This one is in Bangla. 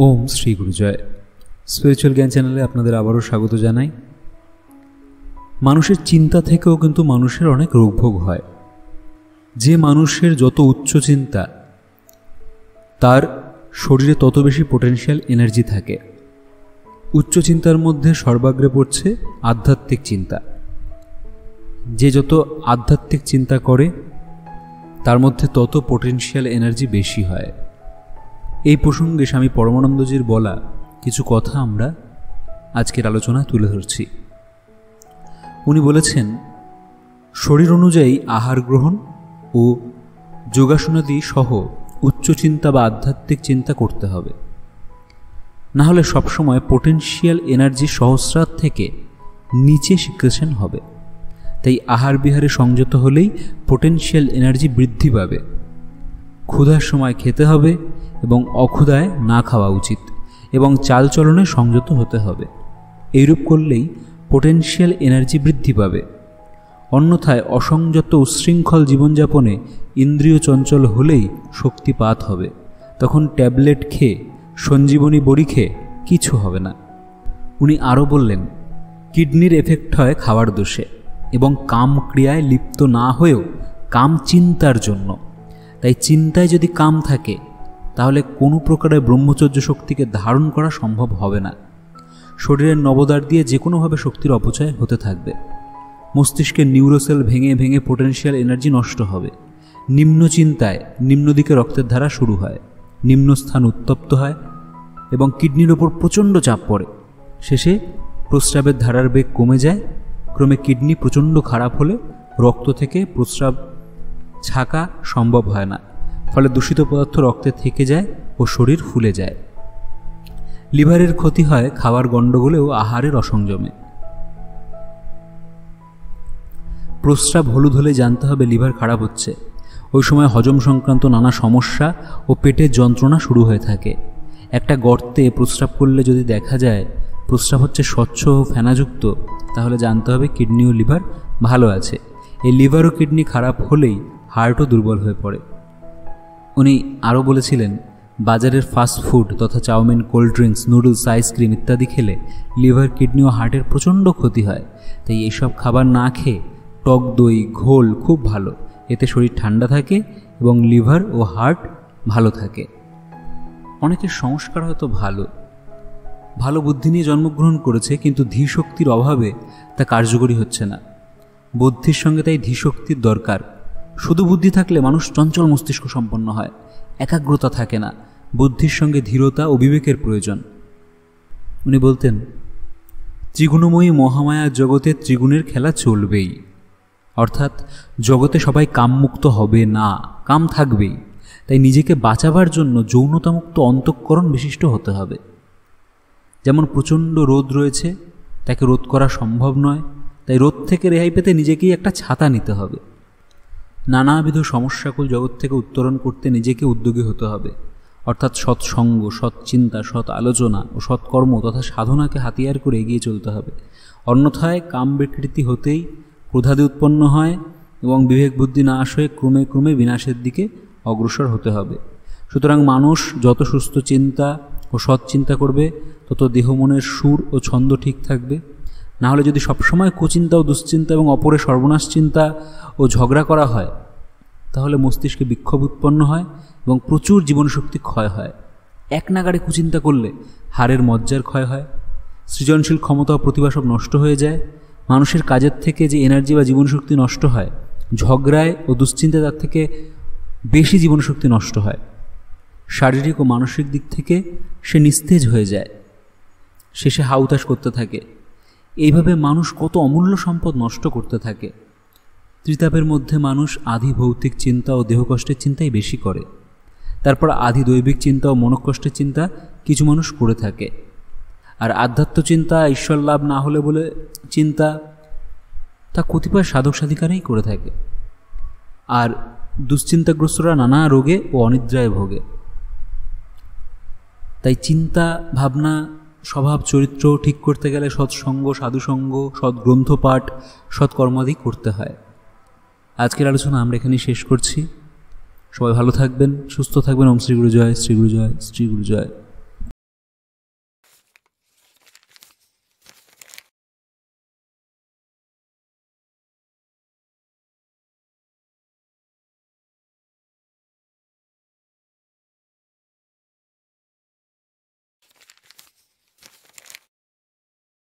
ওম শ্রী গুরুজয়। স্পিরিচুয়াল জ্ঞান চ্যানেলে আপনাদের আবারও স্বাগত জানাই। মানুষের চিন্তা থেকেও কিন্তু মানুষের অনেক রোগভোগ হয়। যে মানুষের যত উচ্চ চিন্তা তার শরীরে তত বেশি পোটেনশিয়াল এনার্জি থাকে। উচ্চ চিন্তার মধ্যে সর্বাগ্রে পড়ছে আধ্যাত্মিক চিন্তা। যে যত আধ্যাত্মিক চিন্তা করে তার মধ্যে তত পোটেনশিয়াল এনার্জি বেশি হয়। এই প্রসঙ্গে স্বামী পরমানন্দজির বলা কিছু কথা আমরা আজকের আলোচনায় তুলে ধরছি। উনি বলেছেন, শরীর অনুযায়ী আহার গ্রহণ ও যোগাসনাদি সহ উচ্চ চিন্তা বা আধ্যাত্মিক চিন্তা করতে হবে, না হলে সবসময় পোটেনশিয়াল এনার্জি সহস্রার থেকে নিচে সিক্রেশন হবে। তাই আহার বিহারে সংযত হলেই পোটেনশিয়াল এনার্জি বৃদ্ধি পাবে। ক্ষুধার সময় খেতে হবে এবং অক্ষুধায় না খাওয়া উচিত, এবং চালচলনে সংযত হতে হবে। এইরূপ করলেই পোটেনশিয়াল এনার্জি বৃদ্ধি পাবে। অন্যথায় অসংযত উচ্ছৃঙ্খল জীবনযাপনে ইন্দ্রিয় চঞ্চল হলেই শক্তিপাত হবে। তখন ট্যাবলেট খেয়ে, সঞ্জীবনী বড়ি খেয়ে কিছু হবে না। উনি আরও বললেন, কিডনির এফেক্ট হয় খাওয়ার দোষে এবং কাম ক্রিয়ায় লিপ্ত না হয়েও কাম চিন্তার জন্য। তাই চিন্তায় যদি কাম থাকে তাহলে কোনো প্রকারের ব্রহ্মচর্য শক্তিকে ধারণ করা সম্ভব হবে না। শরীরের নবদ্বার দিয়ে যে কোনোভাবে শক্তির অপচয় হতে থাকবে। মস্তিষ্কের নিউরোসেল ভেঙে ভেঙে পোটেনশিয়াল এনার্জি নষ্ট হবে। নিম্ন চিন্তায় নিম্ন দিকে রক্তের ধারা শুরু হয়, নিম্নস্থান উত্তপ্ত হয় এবং কিডনির ওপর প্রচণ্ড চাপ পড়ে। শেষে প্রস্রাবের ধারার বেগ কমে যায়। ক্রমে কিডনি প্রচণ্ড খারাপ হলে রক্ত থেকে প্রস্রাব ছাকা সম্ভব হয় না। ফলে দূষিত পদার্থ রক্তে থেকে যায় ও শরীর ফুলে যায়। লিভারের ক্ষতি হয় খাওয়ার গণ্ডগোলে ও আহারের অসংযমে। প্রস্রাব হলুদ হলে জানতে হবে লিভার খারাপ হচ্ছে। ওই সময় হজম সংক্রান্ত নানা সমস্যা ও পেটের যন্ত্রণা শুরু হয়ে থাকে। একটা গর্তে প্রস্রাব করলে যদি দেখা যায় প্রস্রাব হচ্ছে স্বচ্ছ ও ফেনাযুক্ত, তাহলে জানতে হবে কিডনি ও লিভার ভালো আছে। এই লিভার ও কিডনি খারাপ হলেই হার্টও দুর্বল হয়ে পড়ে। উনি আরও বলেছিলেন, বাজারের ফাস্ট ফুড তথা chow mein, cold drinks, noodles, ice cream ইত্যাদি খেলে লিভার, কিডনি ও হার্টের প্রচণ্ড ক্ষতি হয়। তাই এইসব খাবার না খেয়ে টক দই, ঘোল খুব ভালো। এতে শরীর ঠান্ডা থাকে এবং লিভার ও হার্ট ভালো থাকে। অনেকের সংস্কার হয়তো ভালো বুদ্ধি নিয়ে জন্মগ্রহণ করেছে, কিন্তু ধীশক্তির অভাবে তা কার্যকরী হচ্ছে না। বুদ্ধির সঙ্গে তাই ধীশক্তির দরকার। শুধু বুদ্ধি থাকলে মানুষ চঞ্চল মস্তিষ্ক সম্পন্ন হয়, একাগ্রতা থাকে না। বুদ্ধির সঙ্গে ধীরতা ও বিবেকের প্রয়োজন। উনি বলতেন, ত্রিগুণময়ী মহামায়ার জগতে ত্রিগুণের খেলা চলবেই। অর্থাৎ জগতে সবাই কামমুক্ত হবে না, কাম থাকবেই। তাই নিজেকে বাঁচাবার জন্য যৌনতামুক্ত অন্তঃকরণ বিশিষ্ট হতে হবে। যেমন প্রচণ্ড রোদ রয়েছে, তাকে রোধ করা সম্ভব নয়, তাই রোদ থেকে রেহাই পেতে নিজেকেই একটা ছাতা নিতে হবে। নানাবিধ সমস্যাকুল জগৎ থেকে উত্তরণ করতে নিজেকে উদ্যোগী হতে হবে। অর্থাৎ সৎসঙ্গ, সৎ চিন্তা, সৎ আলোচনা ও সৎকর্ম তথা সাধনাকে হাতিয়ার করে এগিয়ে চলতে হবে। অন্যথায় কাম বিকৃতি হতেই ক্রোধাদি উৎপন্ন হয় এবং বিবেক বুদ্ধি নাশ হয়ে ক্রমে ক্রমে বিনাশের দিকে অগ্রসর হতে হবে। সুতরাং মানুষ যত সুস্থ চিন্তা ও সৎ চিন্তা করবে তত দেহ মনের সুর ও ছন্দ ঠিক থাকবে। না হলে যদি সবসময় কুচিন্তা ও দুশ্চিন্তা এবং অপরের সর্বনাশ চিন্তা ও ঝগড়া করা হয়, তাহলে মস্তিষ্কে বিক্ষোভ উৎপন্ন হয় এবং প্রচুর জীবনশক্তি ক্ষয় হয়। এক নাগাড়ে কুচিন্তা করলে হাড়ের মজ্জার ক্ষয় হয়, সৃজনশীল ক্ষমতা ও প্রতিভা সব নষ্ট হয়ে যায়। মানুষের কাজের থেকে যে এনার্জি বা জীবনশক্তি নষ্ট হয়, ঝগড়ায় ও দুশ্চিন্তায় তার থেকে বেশি জীবনশক্তি নষ্ট হয়। শারীরিক ও মানসিক দিক থেকে সে নিস্তেজ হয়ে যায়, শেষে হাউতাশ করতে থাকে। এইভাবে মানুষ কত অমূল্য সম্পদ নষ্ট করতে থাকে। ত্রিতাপের মধ্যে মানুষ আধি ভৌতিক চিন্তা ও দেহকষ্টের চিন্তাই বেশি করে। তারপর আধি দৈবিক চিন্তা ও মনকষ্টের চিন্তা কিছু মানুষ করে থাকে। আর আধ্যাত্ম চিন্তা, ঈশ্বর লাভ না হলে বলে চিন্তা, তা কতিপয় সাধক সাধিকারাই করে থাকে। আর দুশ্চিন্তাগ্রস্তরা নানা রোগে ও অনিদ্রায় ভোগে। তাই চিন্তা, ভাবনা, স্বভাব, চরিত্র ঠিক করতে গেলে সৎসঙ্গ, সাধুসঙ্গ, সৎ গ্রন্থপাঠ, সৎকর্মাদি করতে হয়। আজকের আলোচনা আমরা এখানেই শেষ করছি। সবাই ভালো থাকবেন, সুস্থ থাকবেন। ওম শ্রী গুরু জয়, শ্রী গুরু জয়, শ্রী গুরু জয়।